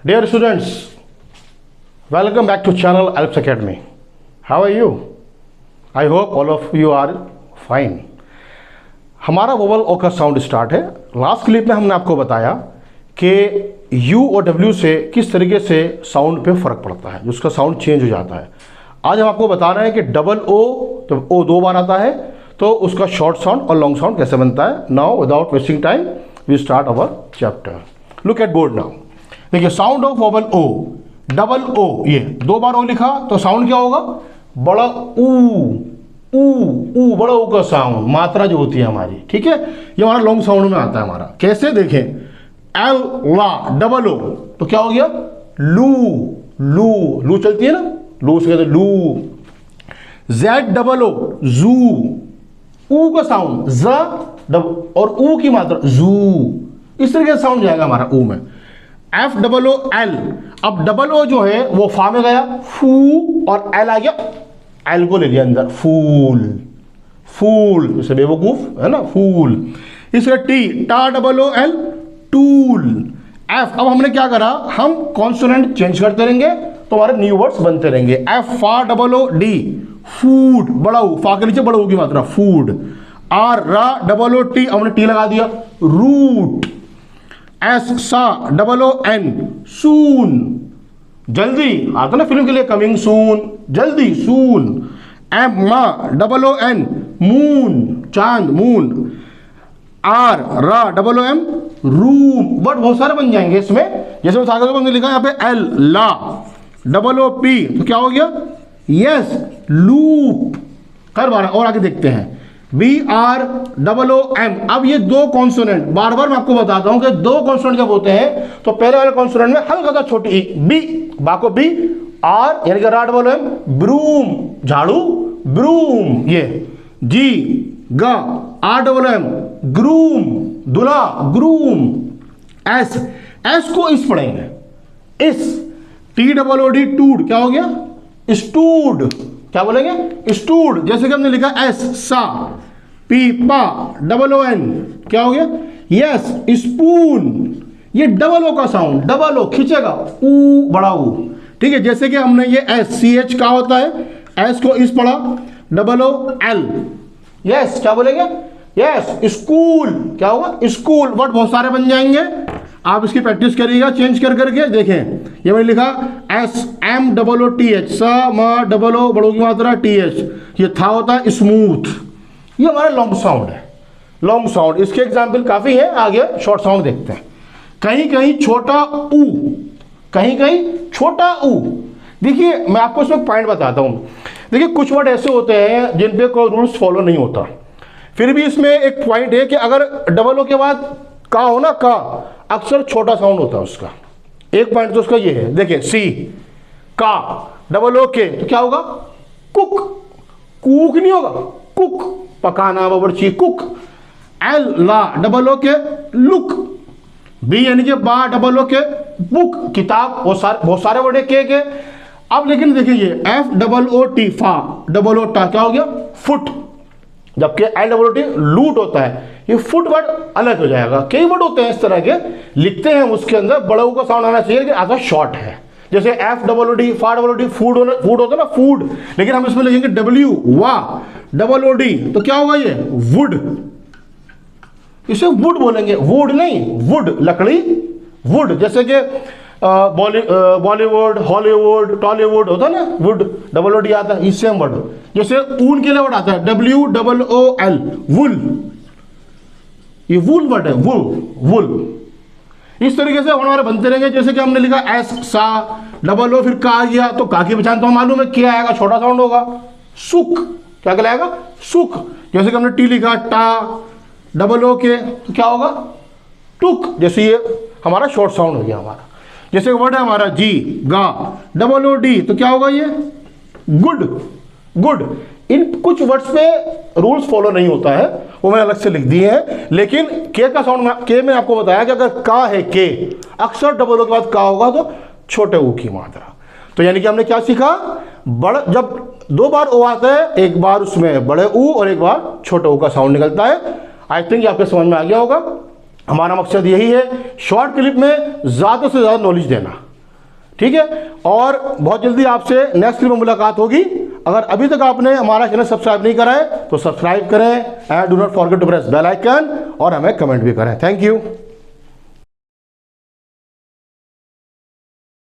Dear students, welcome back to channel Alps Academy. How are you? I hope all of you are fine. हमारा vowel ओ का sound start है। Last clip में हमने आपको बताया कि यू और डब्ल्यू से किस तरीके से साउंड पे फ़र्क पड़ता है, उसका साउंड चेंज हो जाता है। आज हम आपको बता रहे हैं कि डबल ओ, जब ओ दो बार आता है तो उसका शॉर्ट साउंड और लॉन्ग साउंड कैसे बनता है। Now without wasting time we start our chapter. Look at board now. देखिए sound of vowel O, double O, ये दो बार ओ लिखा तो साउंड क्या होगा, बड़ा ऊ बड़ा ऊ का साउंड, मात्रा जो होती है हमारी, ठीक है। ये हमारा लॉन्ग साउंड में आता है हमारा। कैसे देखें, एल ला डबल ओ तो क्या हो गया, लू चलती है ना, लू से कहते लू। जेड डबल ओ जू, ऊ का साउंड ज और ऊ की मात्रा जू, इस तरीके से साउंड जाएगा हमारा ऊ में। एफ डबल ओ एल, अब डबल ओ जो है वो फा में गया, फू, और एल आ गया, एल को ले लिया अंदर, फूल जैसे बेवकूफ है ना, फूल। इसका टी, टा double O L, tool. F, अब हमने क्या करा, हम कॉन्सोनेंट चेंज करते रहेंगे तो हमारे न्यू वर्ड्स बनते रहेंगे। एफ फा डबल ओ डी, फूड, बड़ा ऊ, फा के नीचे बड़ा ऊ की मात्रा, फूड। आर रा डबल ओ टी, हमने टी लगा दिया, रूट। एस सा डबल ओ एन, सून, जल्दी आता ना फिल्म के लिए, कमिंग सून, जल्दी, सून। एम मा डबल ओ एन, मून, चांद, मून। आर रा double O M, room. Word बहुत सारे बन जाएंगे इसमें, जैसे हमने लिखा यहाँ पे एल ला डबल ओ पी तो क्या हो गया, यस, लूप। कर बार और आगे देखते हैं, B R double O M. अब ये दो कॉन्सोनेंट, बार बार मैं आपको बताता हूं कि दो कॉन्सोनेंट जब होते हैं तो पहले वाले कॉन्सोनेंट में हल्का सा छोटी ई, बी, बाको बी, आर यानी कि रा डबल ओ एम, ब्रूम, झाड़ू, ब्रूम। ये जी गा, R double O M, groom, दुल्हा, ग्रूम। एस, एस को इस पढ़ेंगे, इस। टी डबल ओ डी, टूड, क्या हो गया, स्टूड, क्या बोलेंगे, स्टूड। जैसे कि हमने लिखा एस सा, पी पा डबल ओ एन, क्या हो गया, यस, स्पून। ये डबल ओ का साउंड, डबल ओ खींचेगा, ऊ बड़ा ऊ, ठीक है। जैसे कि हमने ये एस सी एच का होता है, एस को इस पढ़ा, डबल ओ एल, यस, क्या बोलेंगे, यस, स्कूल, क्या होगा, स्कूल। वर्ड बहुत सारे बन जाएंगे, आप इसकी प्रैक्टिस करिएगा चेंज कर करके। देखें ये मैंने लिखा S M double O T H, स म डबल ओ बड़ों की मात्रा टी एच, ये था होता है स्मूथ। ये हमारा लॉन्ग साउंड है, लॉन्ग साउंड। इसके एग्जाम्पल काफी है, आगे शॉर्ट साउंड देखते हैं। कहीं कहीं छोटा ऊ, कहीं कहीं छोटा ऊ। देखिए मैं आपको इसमें पॉइंट बताता हूं। देखिए कुछ वर्ड ऐसे होते हैं जिन पे कोई रूल्स फॉलो नहीं होता, फिर भी इसमें एक पॉइंट है कि अगर डबल ओ के बाद का हो ना, का अक्सर छोटा साउंड होता है उसका। एक पॉइंट तो उसका ये है, देखिए सी का डबल ओ के तो क्या होगा, कुक, कूक नहीं होगा, कुक, पकाना, बावर्ची, कुक। एल ला डबल ओ के, लुक। बी यानी कि बा डबल ओ के, बुक, किताब। बहुत सारे वर्ड है के। अब लेकिन देखिए ये एफ डबल ओ टी, फा डबल ओ टा, क्या हो गया, फुट। जबकि एल डबल ओ टी लूट होता है, ये फुट वर्ड अलग हो जाएगा। कई वर्ड होते हैं इस तरह के, लिखते हैं उसके अंदर बड़ा ऊ का साउंड आना चाहिए कि आधा शॉर्ट है। जैसे एफ डबल ओ डी, फा डबल ओ डी, फूड होता है ना, फूड, लेकिन हम इसमें लिखेंगे डब्ल्यू वा डबल ओ डी तो क्या होगा, ये वुड। इसे वुड बोलेंगे, वुड नहीं, वुड, लकड़ी, वुड। जैसे कि बॉलीवुड, हॉलीवुड, टॉलीवुड होता है ना, वुड, डबल ओ डी आता है, इससे हम वर्ड। जैसे ऊन के लिए वर्ड आता है डब्ल्यू डबल ओ एल, वुल, ये वुल वर्ड है, वुल। इस तरीके से हमारे बनते रहेंगे। जैसे कि हमने लिखा एस सा डबल ओ, फिर का आ गया तो का की पहचान तो मालूम है, क्या आएगा, छोटा साउंड होगा, सुख, क्या कहलाएगा, सुख। जैसे कि हमने टी लिखा, टा डबल ओ के तो क्या होगा, टुक। जैसे ये हमारा शॉर्ट साउंड हो गया हमारा। जैसे वर्ड है हमारा जी गा डबल ओ डी तो क्या होगा, ये गुड, गुड। इन कुछ वर्ड्स पे रूल्स फॉलो नहीं होता है, वो मैंने अलग से लिख दिए हैं। लेकिन के का साउंड, के में आपको बताया कि अगर का है, के अक्सर डबल ओ के बाद का होगा तो छोटे ऊ की मात्रा। तो यानी कि हमने क्या सीखा, बड़ा, जब दो बार ओ आता है, एक बार उसमें बड़े ऊ और एक बार छोटे ऊ का साउंड निकलता है। आई थिंक आपके समझ में आ गया होगा। हमारा मकसद यही है शॉर्ट क्लिप में ज़्यादा से ज़्यादा नॉलेज देना। ठीक है, और बहुत जल्दी आपसे नेक्स्ट वीडियो में मुलाकात होगी। अगर अभी तक आपने हमारा चैनल सब्सक्राइब नहीं करा है तो सब्सक्राइब करें and do not forget to press bell icon और हमें कमेंट भी करें। Thank you.